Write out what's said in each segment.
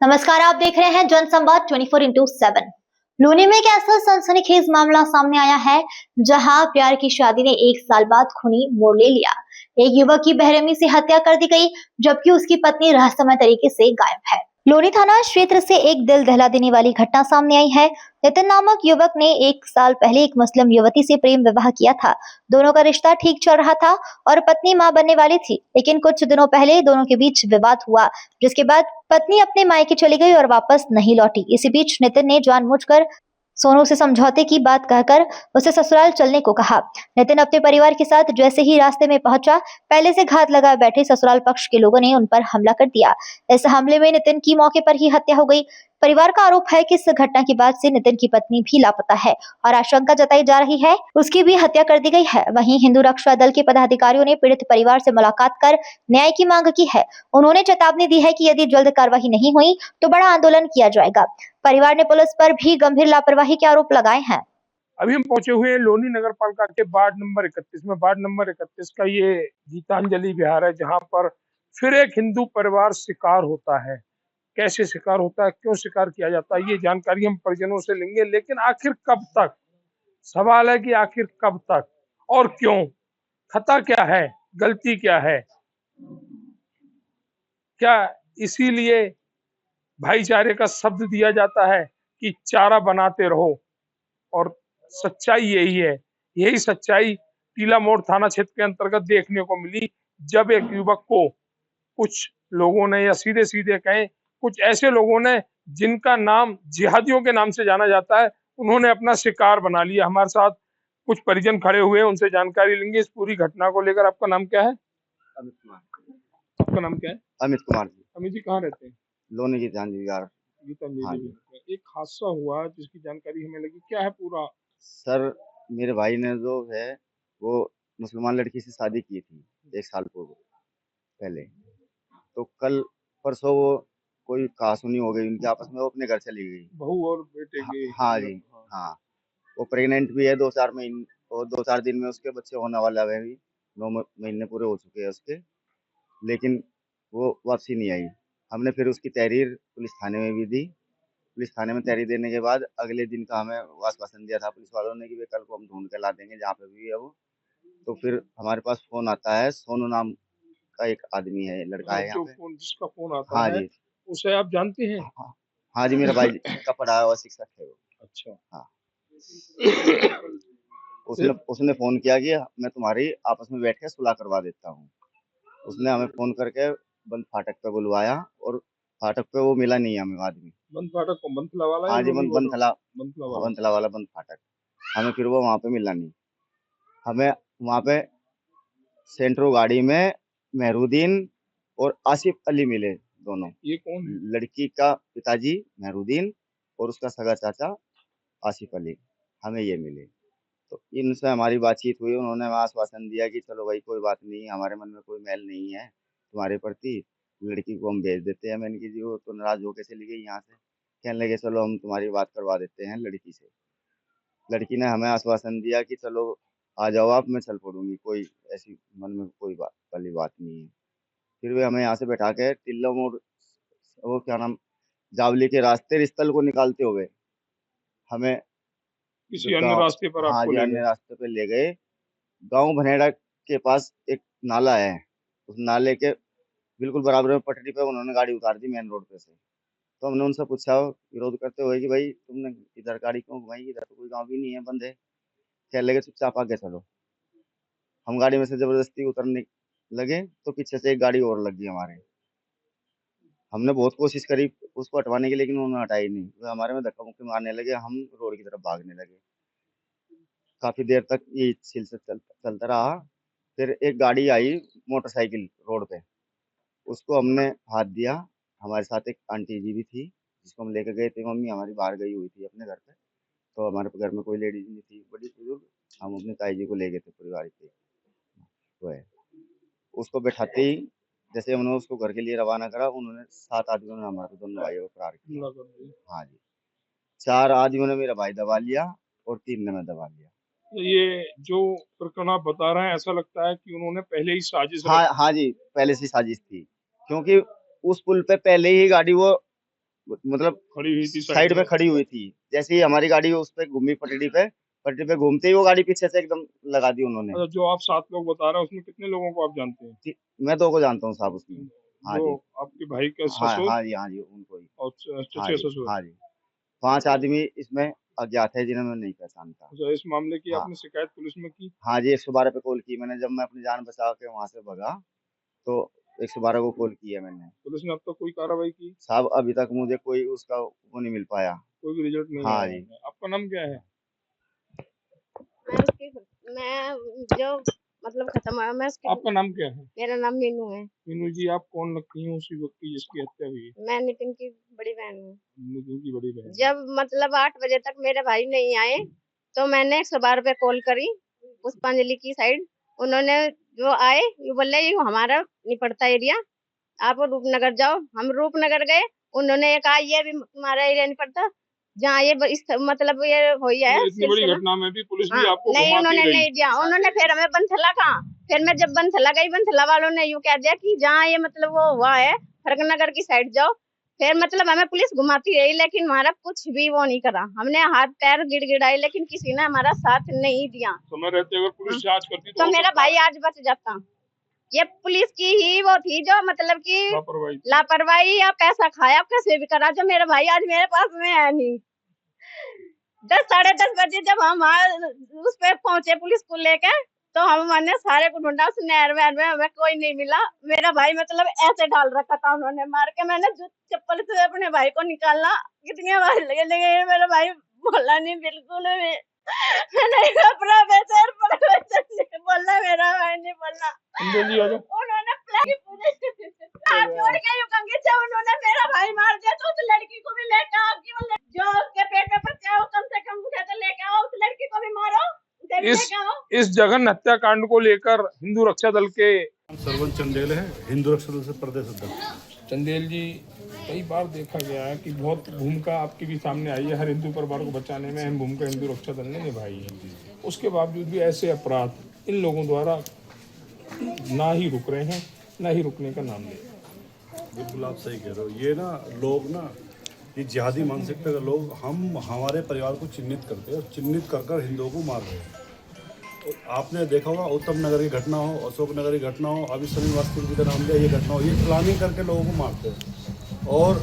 नमस्कार, आप देख रहे हैं जनसंवाद 24x7। लोनी में एक ऐसा सनसनीखेज मामला सामने आया है जहां प्यार की शादी ने 1 साल बाद खूनी मोड़ ले लिया। एक युवक की बेरहमी से हत्या कर दी गई जबकि उसकी पत्नी रहस्यमय तरीके से गायब है। लोनी थाना क्षेत्र से एक दिल दहला देने वाली घटना सामने आई है। नितिन नामक युवक ने 1 साल पहले एक मुस्लिम युवती से प्रेम विवाह किया था। दोनों का रिश्ता ठीक चल रहा था और पत्नी मां बनने वाली थी, लेकिन कुछ दिनों पहले दोनों के बीच विवाद हुआ, जिसके बाद पत्नी अपने मायके चली गई और वापस नहीं लौटी। इसी बीच नितिन ने जानबूझकर सोनू से समझौते की बात कहकर उसे ससुराल चलने को कहा। नितिन अपने परिवार के साथ जैसे ही रास्ते में पहुंचा, पहले से घात लगाए बैठे ससुराल पक्ष के लोगों ने उन पर हमला कर दिया। इस हमले में नितिन की मौके पर ही हत्या हो गई। परिवार का आरोप है कि इस घटना के बाद से नितिन की पत्नी भी लापता है और आशंका जताई जा रही है उसकी भी हत्या कर दी गई है। वहीं हिंदू रक्षा दल के पदाधिकारियों ने पीड़ित परिवार से मुलाकात कर न्याय की मांग की है। उन्होंने चेतावनी दी है कि यदि जल्द कार्रवाई नहीं हुई तो बड़ा आंदोलन किया जाएगा। परिवार ने पुलिस पर भी गंभीर लापरवाही के आरोप लगाए हैं। अभी हम पहुंचे हुए हैं लोनी नगर पालिका के वार्ड नंबर 31 में। वार्ड नंबर 31 का ये गीतांजलि विहार है, जहां पर फिर एक हिंदू परिवार शिकार होता है। कैसे शिकार होता है, क्यों शिकार किया जाता है, ये जानकारी हम परिजनों से लेंगे। लेकिन आखिर कब तक, सवाल है कि आखिर कब तक और क्यों, खता क्या है, गलती क्या है, क्या इसीलिए भाईचारे का शब्द दिया जाता है कि चारा बनाते रहो। और सच्चाई यही है। यही सच्चाई टीला मोड़ थाना क्षेत्र के अंतर्गत देखने को मिली, जब एक युवक को कुछ लोगों ने, या सीधे सीधे कहें कुछ ऐसे लोगों ने जिनका नाम जिहादियों के नाम से जाना जाता है, उन्होंने अपना शिकार बना लिया। हमारे साथ कुछ परिजन खड़े हुए हैं, उनसे जानकारी लेंगे इस पूरी घटना को लेकर। आपका नाम क्या है? अमित कुमार। आपका नाम क्या है? अमित कुमार जी। अमित जी कहाँ रहते हैं? लोनी की गीतांजलि हाँ में। एक हादसा हुआ जिसकी जानकारी हमें लगी, क्या है पूरा? सर, मेरे भाई ने जो है वो मुसलमान लड़की से शादी की थी 1 साल पूर्व पहले। तो कल परसों वो कोई कहासुनी हो गई उनकी आपस में, वो अपने घर चली गई। बहू और बेटे के? हाँ जी, हाँ। वो प्रेग्नेंट भी है 2-4 महीने, और 2-4 दिन में उसके बच्चे होने वाला है भी। 9 महीने पूरे हो चुके हैं उसके, लेकिन वो वापसी नहीं आई। हमने फिर उसकी तहरीर पुलिस थाने में भी दी। पुलिस थाने में तहरीर देने के बाद अगले दिन का हमें आश्वासन दिया था पुलिस वालों ने कि भाई कल को हम ढूंढ के ला देंगे जहाँ पे भी है वो। तो फिर हमारे पास फोन आता है, सोनू नाम का एक आदमी है, लड़का है यहाँ पे। जिसका फोन आता हाँ है जी, उसे आप जानते हैं? हाँ, हाँ जी, मेरा भाई का पढ़ा हुआ शिक्षक है वो। अच्छा। हाँ। उसने उसने फोन किया कि मैं तुम्हारी आपस में बैठ के सुलह करवा देता हूँ। उसने हमें फोन करके बंद फाटक पे बुलवाया, और फाटक पे वो मिला नहीं हमें आदमी। बंद फाटक को बंथला वाला है? हाँ जी, बंथला बंथला वाला बंद फाटक। हमें फिर वो वहाँ पे मिला नहीं। हमें वहाँ पे सेंट्रो गाड़ी में मेहरुद्दीन और आसिफ अली मिले दोनों। ये कौन है? लड़की का पिताजी मेहरुद्दीन और उसका सगा चाचा आसिफ अली, हमें ये मिले। तो इनसे हमारी बातचीत हुई। उन्होंने हमें आश्वासन दिया कि चलो भाई कोई बात नहीं, हमारे मन में कोई मैल नहीं है तुम्हारे प्रति, लड़की को हम भेज देते हैं। मैंने कि जी वो तो नाराज होकर चली गई यहाँ से। कहने लगे चलो हम तुम्हारी बात करवा देते हैं लड़की से। लड़की ने हमें आश्वासन दिया कि चलो आ जाओ आप, मैं चल पड़ूंगी, कोई ऐसी मन में कोई बात वाली बात नहीं है। फिर वे हमें यहाँ से बैठा के टिल्लो मोड़, वो क्या नाम, जावली के रास्ते रिस्तल को निकालते हुए हमें किसी अन्य गाँव, रास्ते पर हाँ आपको जी, ले अन्य गए? रास्ते पे ले गए। गाँव भनेड़ा के पास एक नाला है, उस नाले के बिल्कुल बराबर में पटरी पे उन्होंने गाड़ी उतार दी मेन रोड पे से। तो हमने उनसे पूछा विरोध करते हुए कि भाई तुमने इधर गाड़ी क्यों घुमाई, इधर तो कोई गाँव भी नहीं है, बंद है। कह लगे चुपचाप आगे चलो। हम गाड़ी में से जबरदस्ती उतरने लगे तो पीछे से एक गाड़ी और लग गई हमारे। हमने बहुत कोशिश करी उसको हटवाने की, लेकिन उन्होंने हटाई नहीं। वो हमारे में धक्का मुक्की मारने लगे, हम रोड की तरफ भागने लगे। काफी देर तक ये सिलसिला चलता रहा। फिर एक गाड़ी आई मोटरसाइकिल रोड पे, उसको हमने हाथ दिया। हमारे साथ एक आंटी जी भी थी जिसको हम लेकर गए थे। मम्मी हमारी बाहर गई हुई थी अपने घर पे, तो हमारे घर में कोई लेडीज नहीं थी बड़ी बुजुर्ग। हम अपनी ताई जी को ले गए थे परिवार के। वो है, उसको बैठाते ही जैसे हमने उसको घर के लिए रवाना करा, उन्होंने 7 आदमियों ने हमारे दोनों भाइयों को प्रहार किया। हाँ जी, 4 आदमियों ने मेरा भाई दबा लिया और 3 ने मैं दबा लिया। तो ये जो प्रकरण आप बता रहे हैं, ऐसा लगता है कि उन्होंने पहले ही साजिश हाँ हाँ जी, पहले से साजिश थी, क्योंकि उस पुल पे पहले ही गाड़ी वो मतलब खड़ी हुई थी साइड में खड़ी हुई थी। जैसे ही हमारी गाड़ी उस पे घूमी पटरी पे घूमते ही वो गाड़ी पीछे से एकदम लगा दी उन्होंने। अच्छा, जो आप 7 लोग बता रहे हैं उसमें कितने लोगों को आप जानते हैं? मैं 2 को जानता हूँ साहब उसमें। हाँ जो जी। आपके भाई के हाँ ससुर हाँ जी, हाँ जी, उनको ही। और हाँ चचे जी, ससुर। हाँ जी। 5 आदमी इसमें अज्ञात है जिन्हें मैं नहीं पहचानता। अच्छा, इस मामले की हाँ। आपने शिकायत पुलिस में की? हाँ जी, 112 पे कॉल की मैंने। जब मैं अपनी जान बचा के वहाँ से भगा तो 112 को कॉल किया मैंने। पुलिस ने अब तक कोई कार्रवाई की? साहब अभी तक मुझे कोई उसका वो नहीं मिल पाया। कोई भी रिजल्ट नहीं हाँ आया जी। है। आपका नाम क्या है? मैं जो मतलब खत्म हुआ मैं उसकी आपका नाम क्या है? मेरा नाम मीनू है। मीनू जी, आप कौन लगती हैं उसी व्यक्ति जिसकी हत्या हुई है? मैं नितिन की बड़ी बहन हूँ। नितिन की बड़ी बहन। जब मतलब 8 बजे तक मेरे भाई नहीं आए तो मैंने 112 पे कॉल करी पुष्पांजलि की साइड। उन्होंने जो आए ये बोले ये हमारा नहीं पड़ता एरिया, आप रूपनगर जाओ। हम रूपनगर गए, उन्होंने कहा ये भी तुम्हारा एरिया नहीं पड़ता। जहाँ ये मतलब ये हुई है इतनी बड़ी सिलसिला। घटना में भी पुलिस भी हाँ, आपको नहीं घुमाती उन्होंने रही। नहीं दिया। उन्होंने फिर हमें बंथला कहा। फिर मैं जब बंथला गई, बंथला वालों ने यूं कह दिया कि जहाँ ये मतलब वो हुआ है फरकनगर की साइड जाओ। फिर मतलब हमें पुलिस घुमाती रही लेकिन हमारा कुछ भी वो नहीं करा। हमने हाथ पैर गिड़गिड़ाए लेकिन किसी ने हमारा साथ नहीं दिया। समय रहते अगर पुलिस जांच करती तो हो मेरा सकता भाई आज बच जाता। ये पुलिस की ही वो थी जो मतलब की लापरवाही। लापरवाही या पैसा खाया कैसे भी करा, जो मेरा भाई आज मेरे पास में है नहीं। 10 साढ़े 10 बजे जब हम उस पे पहुंचे पुलिस को लेके, तो हमने सारे को ढूंढा उस नहर वहर में, हमें कोई नहीं मिला। मेरा भाई मतलब ऐसे डाल रखा था उन्होंने मार के। मैंने चप्पल से अपने भाई को निकालना कितनी बार लगे लेकिन मेरा भाई बोला नहीं बिल्कुल भी। नहीं प्रोफेसर बोलना, मेरा भाई नहीं बोलना। जल्दी आ जाओ। उन्होंने हाथ जोड़ के यूं कंगे से उन्होंने मेरा भाई मार दिया। तो उस लड़की को भी लेके आओ कि वो जो उसके पेट में बच्चा है वो कम से कम उसे तो लेके आओ, उस लड़की को भी मारो, उसे भी लेके आओ। इस जघन्य हत्याकांड को लेकर हिंदू रक्षा दल के सरवन चंदेल है, हिंदू रक्षा दल से प्रदेश अध्यक्ष। चंदेल जी, कई बार देखा गया है कि बहुत भूमिका आपकी भी सामने आई है, हर हिंदू परिवार को बचाने में अहम भूमिका हिंदू रक्षा दल ने निभाई है। उसके बावजूद भी ऐसे अपराध इन लोगों द्वारा ना ही रुक रहे हैं, ना ही रुकने का नाम ले। बिल्कुल आप सही कह रहे हो। ये ना लोग ना ये जिहादी मानसिकता के लोग हमारे परिवार को चिन्हित करते हैं और चिन्हित कर हिंदुओं को मार रहे हैं। और आपने देखा होगा उत्तम नगर की घटना हो, अशोक नगर की घटना हो, अभी सलीम वास्तु का नाम लिया, ये घटना हो, ये प्लानिंग करके लोगों को मारते हैं। और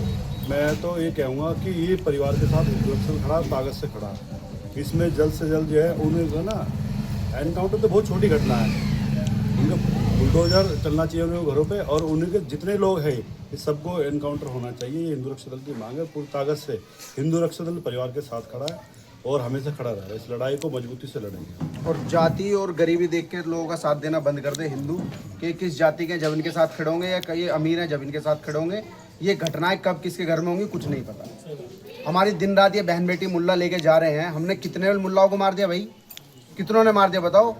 मैं तो ये कहूँगा कि ये परिवार के साथ इंटरेक्शन खड़ा, ताकत से खड़ा। इसमें जल्द से जल्द जो है उन्हें जो ना एनकाउंटर तो बहुत छोटी घटना है, उनके बुलडोजर चलना चाहिए उनके घरों पे, और उनके जितने लोग हैं इस सबको एनकाउंटर होना चाहिए। ये हिंदू रक्षा दल की मांग है। पूरी ताकत से हिंदू रक्षा दल परिवार के साथ खड़ा है और हमेशा खड़ा रहा है। इस लड़ाई को मजबूती से लड़ेंगे। और जाति और गरीबी देख के लोगों का साथ देना बंद कर दे हिंदू, कि किस जाति के जब इनके साथ खड़े होंगे या कई अमीर हैं जब इनके साथ खड़े होंगे। ये घटनाएं कब किसके घर में होंगी कुछ नहीं पता। हमारी दिन रात ये बहन बेटी मुल्ला लेके जा रहे हैं। हमने कितने मुल्लाओं को मार दिया भाई, कितनों ने मार दिया बताओ।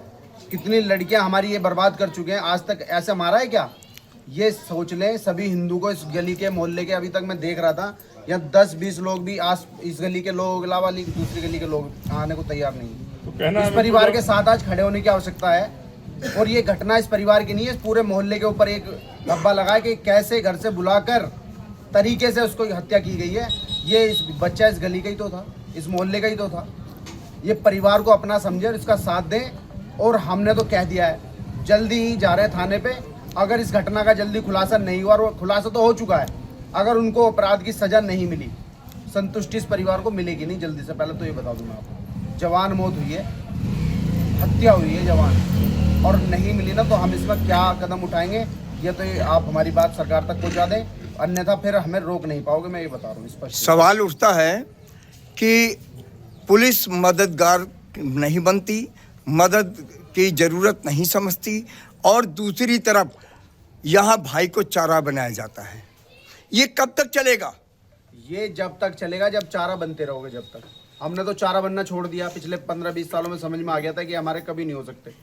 कितनी लड़कियां हमारी ये बर्बाद कर चुके हैं, आज तक ऐसा मारा है क्या? ये सोच लें सभी हिंदू को। इस गली के मोहल्ले के अभी तक मैं देख रहा था यहाँ 10-20 लोग भी इस गली के लोग अलावा दूसरी गली के लोग आने को तैयार नहीं है। इस परिवार के साथ आज खड़े होने की आवश्यकता है। और ये घटना इस परिवार की नहीं है, इस पूरे मोहल्ले के ऊपर एक धब्बा लगा है कि कैसे घर से बुलाकर तरीके से उसको हत्या की गई है। ये इस बच्चा इस गली का ही तो था, इस मोहल्ले का ही तो था। ये परिवार को अपना समझे और इसका साथ दें। और हमने तो कह दिया है जल्दी ही जा रहे हैं थाने पे। अगर इस घटना का जल्दी खुलासा नहीं हुआ, और वो खुलासा तो हो चुका है, अगर उनको अपराध की सजा नहीं मिली, संतुष्टि इस परिवार को मिलेगी नहीं जल्दी से। पहले तो ये बता दूं मैं आपको, जवान मौत हुई है, हत्या हुई है जवान, और नहीं मिली ना तो हम इसमें क्या कदम उठाएंगे ये तो ये आप हमारी बात सरकार तक पहुंचा दें, अन्यथा फिर हमें रोक नहीं पाओगे। मैं ये बता रहा हूँ स्पष्ट। सवाल उठता है कि पुलिस मददगार नहीं बनती, मदद की ज़रूरत नहीं समझती, और दूसरी तरफ यहाँ भाई को चारा बनाया जाता है। ये कब तक चलेगा? ये जब तक चलेगा जब चारा बनते रहोगे। जब तक हमने तो चारा बनना छोड़ दिया। पिछले 15-20 सालों में समझ में आ गया था कि हमारे कभी नहीं हो सकते।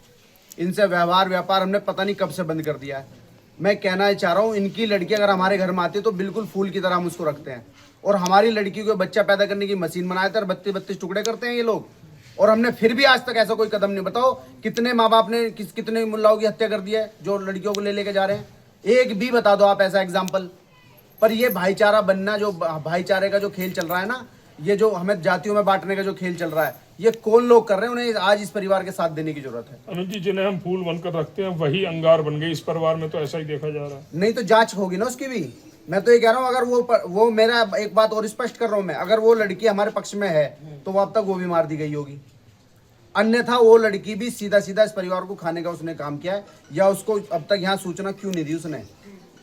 इनसे व्यापार हमने पता नहीं कब से बंद कर दिया है। मैं कहना चाह रहा हूँ इनकी लड़की अगर हमारे घर में आती है तो बिल्कुल फूल की तरह हम उसको रखते हैं। और हमारी लड़की को बच्चा पैदा करने की मशीन बनाए थे और 32-32 टुकड़े करते हैं ये लोग। और हमने फिर भी आज तक ऐसा कोई कदम नहीं। बताओ कितने माँ बाप ने कितने मुल्लाओं की हत्या कर दी है जो लड़कियों को लेके जा रहे हैं? एक भी बता दो आप ऐसा एग्जाम्पल। पर ये भाईचारा बनना, जो भाईचारे का जो खेल चल रहा है ना, ये जो हमें जातियों में बांटने का जो खेल चल रहा है, ये कौन लोग कर रहे हैं? उन्हें आज इस परिवार के साथ देने की जरूरत है। अनुज जी, जिन्हें हम फूल बनकर रखते हैं वही अंगार बन गए इस परिवार में, तो ऐसा ही देखा जा रहा है। नहीं तो जांच होगी ना उसकी भी। मैं तो ये कह रहा हूँ, अगर वो मेरा एक बात और स्पष्ट कर रहा हूँ मैं, अगर वो लड़की हमारे पक्ष में है तो वो अब तक वो भी मार दी गई होगी, अन्यथा वो लड़की भी सीधा सीधा इस परिवार को खाने का उसने काम किया है। या उसको अब तक यहाँ सूचना क्यों नहीं दी उसने?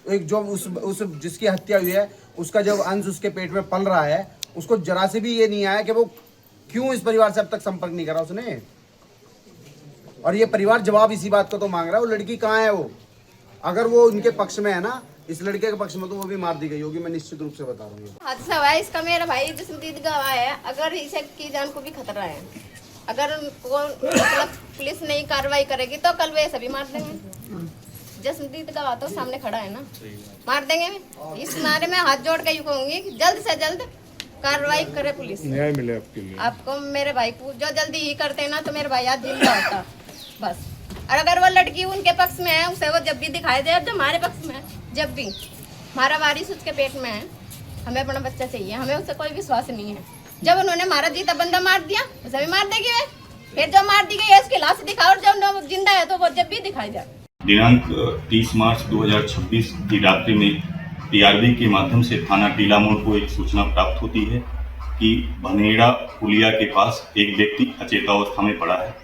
एक जो उस जिसकी हत्या हुई है, उसका जब अंश उसके पेट में पल रहा है, उसको जरा से भी ये नहीं आया कि वो क्यों इस परिवार से अब तक संपर्क नहीं करा उसने। और ये परिवार जवाब इसी बात को तो मांग रहा है, वो लड़की कहाँ है? वो अगर वो उनके पक्ष में है ना, इस लड़के के पक्ष में, तो वो भी मार दी गई होगी, मैं निश्चित रूप से बता रहा हूँ। हादसा हुआ है इसका, मेरा भाई जसनदीद गवाह है। अगर इसे की जान को भी खतरा है, अगर मतलब पुलिस नहीं कार्रवाई करेगी तो कल वे सभी मार देंगे। जसनदीद गवाह तो सामने खड़ा है ना, मार देंगे। इस नारे में हाथ जोड़ के यूं कहूंगी कि जल्द से जल्द कार्रवाई करे पुलिस, न्याय मिले आपके लिए। आपको मेरे भाई को जो जल्दी ही करते ना तो मेरे भाई आज जिंदा होता बस। और अगर वो लड़की उनके पक्ष में है, उसे वो जब भी दिखाई दे, जो हमारे पक्ष में है, जब भी हमारा वारिस उसके पेट में है, हमें अपना बच्चा चाहिए, हमें उससे कोई विश्वास नहीं है। जब उन्होंने मारा जीता बंदा मार दिया, उसे भी मार देगी वे। फिर जो मार दी गई है उसकी लाश दिखाओ, और जब जिंदा है तो वो जब भी दिखाई जाए। दिनांक 30 मार्च 2026 की रात्रि में टीआरबी के माध्यम से थाना टीला मोड़ को एक सूचना प्राप्त होती है कि भनेड़ा पुलिया के पास एक व्यक्ति अचेतावस्था में पड़ा है।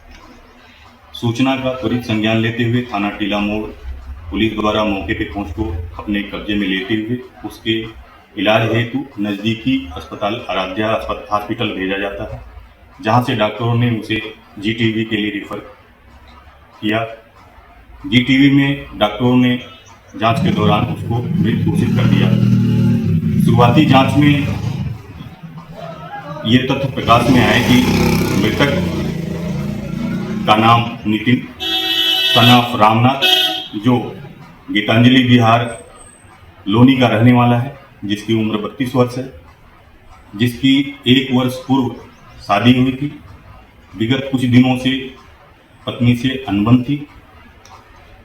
सूचना का त्वरित संज्ञान लेते हुए थाना टीला मोड़ पुलिस द्वारा मौके पर पहुंच को अपने कब्जे में लेते हुए उसके इलाज हेतु नज़दीकी अस्पताल आराध्या हॉस्पिटल भेजा जाता है, जहां से डॉक्टरों ने उसे जीटीबी के लिए रिफर किया। जीटीबी में डॉक्टरों ने जांच के दौरान उसको मृत घोषित कर दिया। शुरुआती जांच में ये तथ्य प्रकाश में आए कि मृतक का नाम नितिन सन ऑफ रामनाथ, जो गीतांजलि बिहार लोनी का रहने वाला है, जिसकी उम्र 32 वर्ष है, जिसकी 1 वर्ष पूर्व शादी हुई थी। विगत कुछ दिनों से पत्नी से अनबन थी।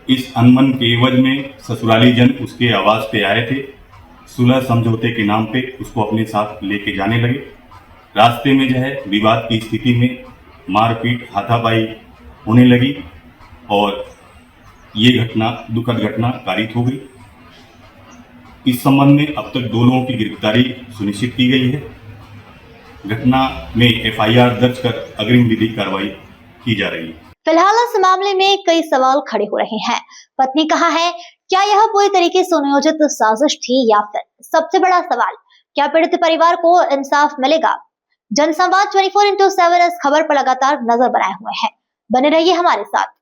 इस अनबन के एवज में ससुराली जन उसके आवास पे आए थे। सुलह समझौते के नाम पे उसको अपने साथ लेके जाने लगे। रास्ते में जो है विवाद की स्थिति में मारपीट हाथापाई होने लगी और ये घटना दुखद घटना कारित हो गई। इस संबंध में अब तक 2 लोगों की गिरफ्तारी सुनिश्चित की गई है। घटना में एफआईआर दर्ज कर अग्रिम विधिक कार्रवाई की जा रही है। फिलहाल इस मामले में कई सवाल खड़े हो रहे हैं। पत्नी कहाँ है? क्या यह पूरी तरीके से सुनियोजित साजिश थी, या फिर सबसे बड़ा सवाल, क्या पीड़ित परिवार को इंसाफ मिलेगा? जनसंवाद 24x7 इस खबर पर लगातार नजर बनाए हुए हैं। बने रहिए हमारे साथ।